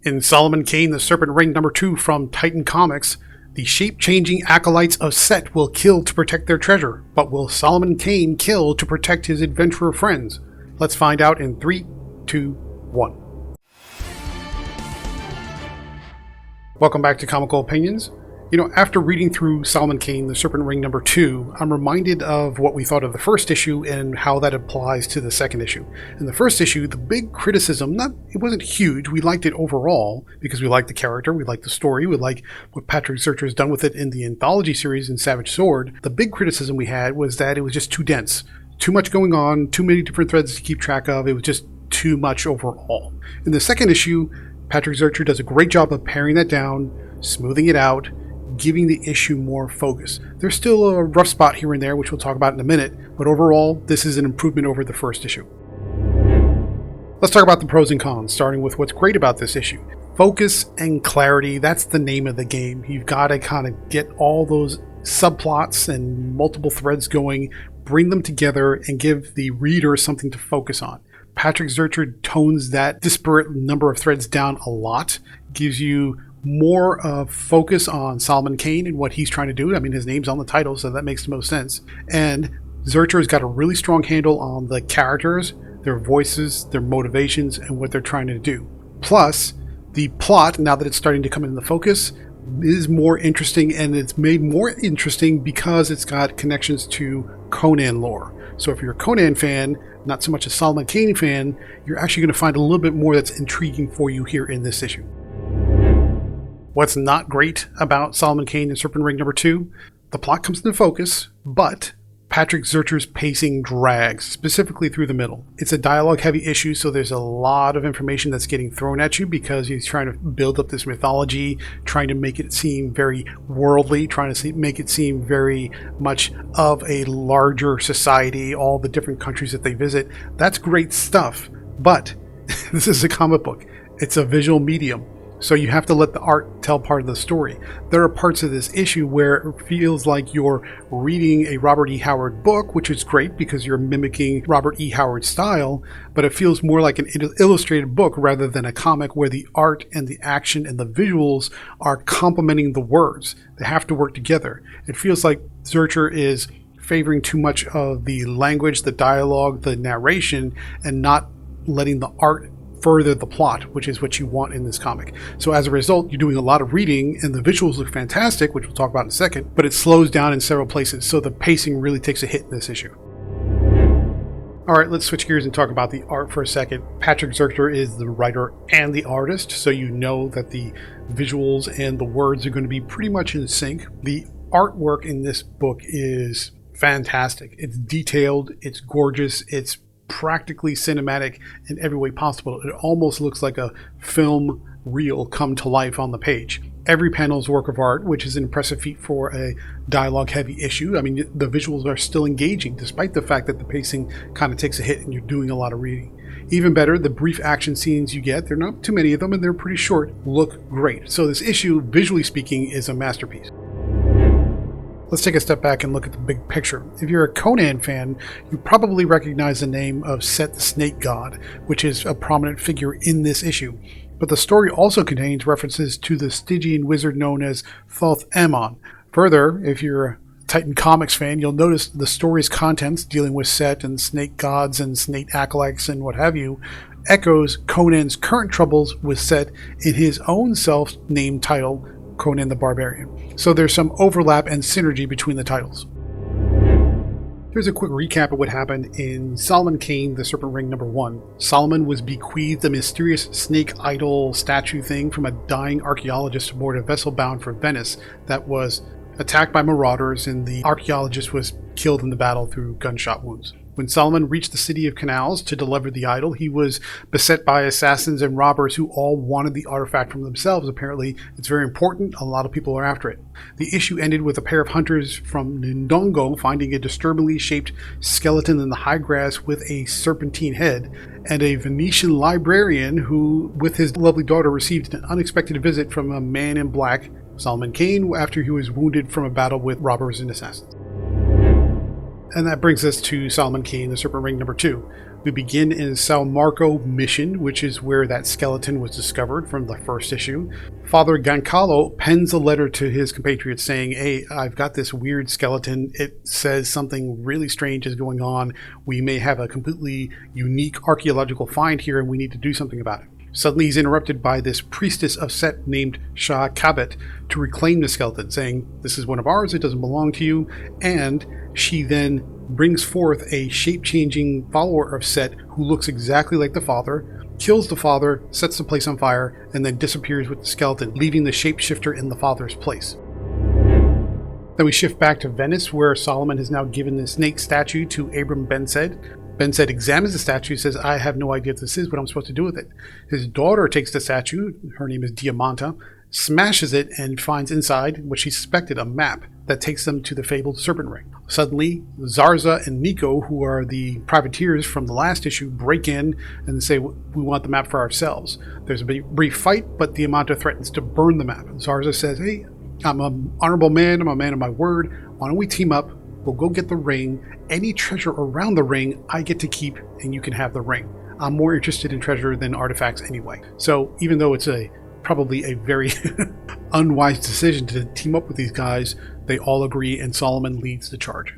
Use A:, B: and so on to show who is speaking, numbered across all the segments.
A: In Solomon Kane, the Serpent Ring #2 from Titan Comics, the shape-changing acolytes of Set will kill to protect their treasure, but will Solomon Kane kill to protect his adventurer friends? Let's find out in 3, 2, 1. Welcome back to Comical Opinions. After reading through Solomon Kane, the Serpent Ring #2, I'm reminded of what we thought of the first issue and how that applies to the second issue. In the first issue, the big criticism, it wasn't huge, we liked it overall, because we liked the character, we liked the story, we liked what Patrick Zircher has done with it in the anthology series in Savage Sword. The big criticism we had was that it was just too dense. Too much going on, too many different threads to keep track of, it was just too much overall. In the second issue, Patrick Zircher does a great job of paring that down, smoothing it out, giving the issue more focus. There's still a rough spot here and there, which we'll talk about in a minute, but overall, this is an improvement over the first issue. Let's talk about the pros and cons, starting with what's great about this issue. Focus and clarity, that's the name of the game. You've got to kind of get all those subplots and multiple threads going, bring them together, and give the reader something to focus on. Patrick Zircher tones that disparate number of threads down a lot, gives you more focus on Solomon Kane and what he's trying to do. I mean, his name's on the title, so that makes the most sense. And Zircher's got a really strong handle on the characters, their voices, their motivations, and what they're trying to do. Plus, the plot, now that it's starting to come into the focus, is more interesting, and it's made more interesting because it's got connections to Conan lore. So if you're a Conan fan, not so much a Solomon Kane fan, you're actually going to find a little bit more that's intriguing for you here in this issue. What's not great about Solomon Kane and Serpent Ring #2? The plot comes into focus, but Patrick Zircher's pacing drags, specifically through the middle. It's a dialogue-heavy issue, so there's a lot of information that's getting thrown at you because he's trying to build up this mythology, trying to make it seem very worldly, trying to make it seem very much of a larger society, all the different countries that they visit. That's great stuff, but this is a comic book. It's a visual medium. So you have to let the art tell part of the story. There are parts of this issue where it feels like you're reading a Robert E. Howard book, which is great because you're mimicking Robert E. Howard's style, but it feels more like an illustrated book rather than a comic where the art and the action and the visuals are complementing the words. They have to work together. It feels like Zircher is favoring too much of the language, the dialogue, the narration, and not letting the art further the plot, which is what you want in this comic. So as a result, you're doing a lot of reading and the visuals look fantastic, which we'll talk about in a second, but it slows down in several places, so the pacing really takes a hit in this issue. Alright, let's switch gears and talk about the art for a second. Patrick Zircher is the writer and the artist, so you know that the visuals and the words are going to be pretty much in sync. The artwork in this book is fantastic. It's detailed, it's gorgeous, it's practically cinematic in every way possible. It almost looks like a film reel come to life on the page. Every panel is work of art, which is an impressive feat for a dialogue-heavy issue. I mean, the visuals are still engaging, despite the fact that the pacing kind of takes a hit and you're doing a lot of reading. Even better, the brief action scenes you get, there are not too many of them and they're pretty short, look great. So this issue, visually speaking, is a masterpiece. Let's take a step back and look at the big picture. If you're a Conan fan, you probably recognize the name of Set the Snake God, which is a prominent figure in this issue. But the story also contains references to the Stygian wizard known as Thoth Amon. Further, if you're a Titan Comics fan, you'll notice the story's contents dealing with Set and snake gods and snake acolytes and what have you echoes Conan's current troubles with Set in his own self-named title, Conan the Barbarian. So there's some overlap and synergy between the titles. Here's a quick recap of what happened in Solomon Kane, the Serpent Ring #1. Solomon was bequeathed a mysterious snake idol statue thing from a dying archaeologist aboard a vessel bound for Venice that was attacked by marauders, and the archaeologist was killed in the battle through gunshot wounds. When Solomon reached the city of Canals to deliver the idol, he was beset by assassins and robbers who all wanted the artifact from themselves. Apparently, it's very important. A lot of people are after it. The issue ended with a pair of hunters from Ndongo finding a disturbingly shaped skeleton in the high grass with a serpentine head, and a Venetian librarian who, with his lovely daughter, received an unexpected visit from a man in black, Solomon Kane, after he was wounded from a battle with robbers and assassins. And that brings us to Solomon Kane, the Serpent Ring #2. We begin in Sal Marco Mission, which is where that skeleton was discovered from the first issue. Father Goncalo pens a letter to his compatriots saying, hey, I've got this weird skeleton. It says something really strange is going on. We may have a completely unique archaeological find here and we need to do something about it. Suddenly he's interrupted by this priestess of Set named Shah Kabet to reclaim the skeleton, saying, this is one of ours, it doesn't belong to you. And she then brings forth a shape-changing follower of Set who looks exactly like the father, kills the father, sets the place on fire, and then disappears with the skeleton, leaving the shapeshifter in the father's place. Then we shift back to Venice, where Solomon has now given the snake statue to Abramo Bensaid. Bensaid examines the statue, says, I have no idea what this is, what I'm supposed to do with it. His daughter takes the statue, her name is Diamanta, smashes it, and finds inside what she suspected, a map that takes them to the fabled Serpent Ring. Suddenly, Zarza and Nico, who are the privateers from the last issue, break in and say, we want the map for ourselves. There's a brief fight, but Diamanta threatens to burn the map. Zarza says, hey, I'm an honorable man, I'm a man of my word, why don't we team up? We'll go get the ring. Any treasure around the ring, I get to keep, and you can have the ring. I'm more interested in treasure than artifacts anyway. So even though it's probably a very unwise decision to team up with these guys, they all agree, and Solomon leads the charge.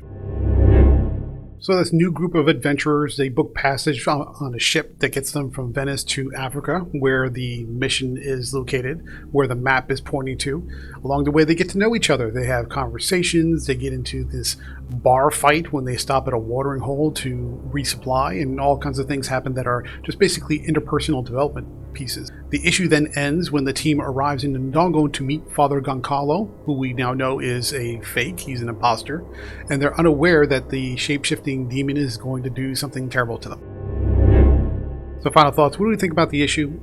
A: So this new group of adventurers, they book passage on a ship that gets them from Venice to Africa, where the mission is located, where the map is pointing to. Along the way, they get to know each other. They have conversations. They get into this bar fight when they stop at a watering hole to resupply, and all kinds of things happen that are just basically interpersonal development pieces. The issue then ends when the team arrives in Ndongo to meet Father Goncalo, who we now know is a fake. He's an imposter, and they're unaware that the shape-shifting demon is going to do something terrible to them. So final thoughts. What do we think about the issue?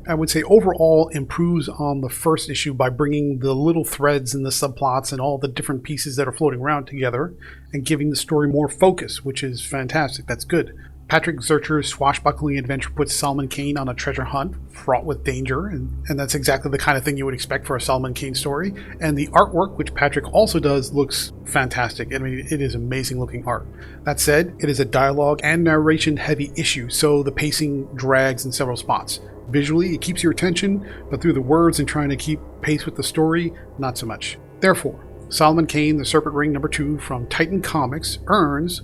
A: I would say overall improves on the first issue by bringing the little threads and the subplots and all the different pieces that are floating around together and giving the story more focus, which is fantastic. That's good. Patrick Zurcher's swashbuckling adventure puts Solomon Kane on a treasure hunt fraught with danger, and that's exactly the kind of thing you would expect for a Solomon Kane story. And the artwork, which Patrick also does, looks fantastic. I mean, it is amazing looking art. That said, it is a dialogue and narration heavy issue, so the pacing drags in several spots. Visually, it keeps your attention, but through the words and trying to keep pace with the story, not so much. Therefore, Solomon Kane, The Serpent Ring #2 from Titan Comics earns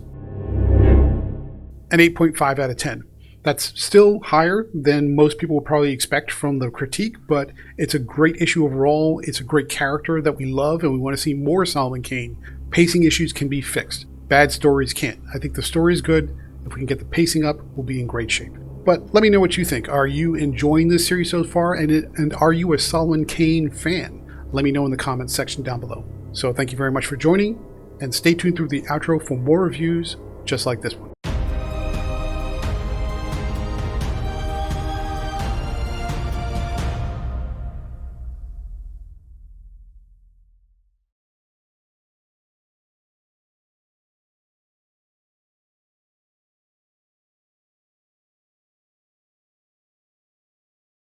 A: an 8.5 out of 10. That's still higher than most people would probably expect from the critique, but it's a great issue overall. It's a great character that we love, and we want to see more Solomon Kane. Pacing issues can be fixed. Bad stories can't. I think the story is good. If we can get the pacing up, we'll be in great shape. But let me know what you think. Are you enjoying this series so far, and are you a Solomon Kane fan? Let me know in the comments section down below. So thank you very much for joining, and stay tuned through the outro for more reviews just like this one.